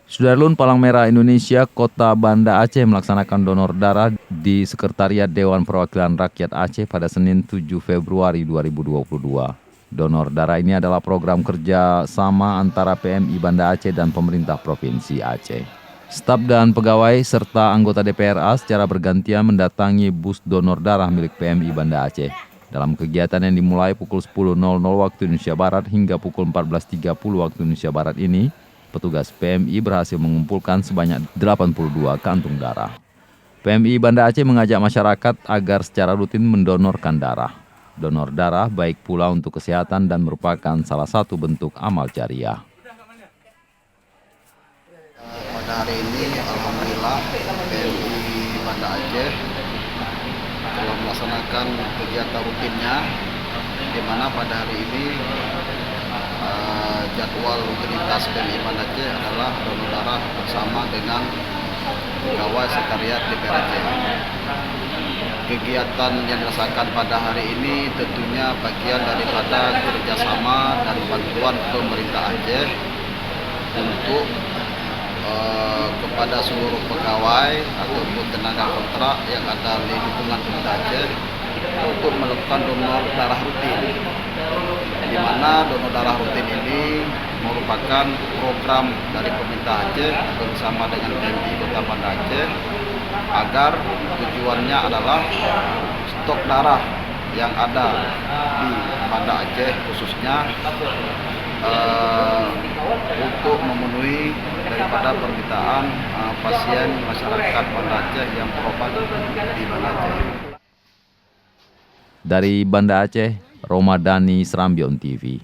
Sudarlun Palang Merah Indonesia Kota Banda Aceh melaksanakan donor darah di Sekretariat Dewan Perwakilan Rakyat Aceh pada Senin 7 Februari 2022. Donor darah ini adalah program kerja sama antara PMI Banda Aceh dan pemerintah Provinsi Aceh. Staf dan pegawai serta anggota DPRA secara bergantian mendatangi bus donor darah milik PMI Banda Aceh. Dalam kegiatan yang dimulai pukul 10.00 waktu Indonesia Barat hingga pukul 14.30 waktu Indonesia Barat ini, petugas PMI berhasil mengumpulkan sebanyak 82 kantung darah. PMI Banda Aceh mengajak masyarakat agar secara rutin mendonorkan darah. Donor darah baik pula untuk kesehatan dan merupakan salah satu bentuk amal jariah. Pada hari ini, alhamdulillah, PMI Banda Aceh telah melaksanakan kegiatan rutinnya, di mana pada hari ini jadwal rutinitas PMI Banda Aceh adalah donor darah bersama dengan pegawai sekretariat DPR Aceh. Kegiatan yang dirasakan pada hari ini tentunya bagian daripada kerjasama dan bantuan pemerintah Aceh untuk kepada seluruh pegawai ataupun tenaga kontrak yang ada di lingkungan pemerintah Aceh untuk melakukan donor darah rutin, di mana donor darah rutin ini merupakan program dari pemerintah Aceh bersama dengan PMI Kota Banda Aceh, agar tujuannya adalah stok darah yang ada di Banda Aceh khususnya untuk memenuhi daripada permintaan pasien masyarakat Banda Aceh yang berobat di Banda Aceh. Dari Banda Aceh, Romadani, Serambion TV.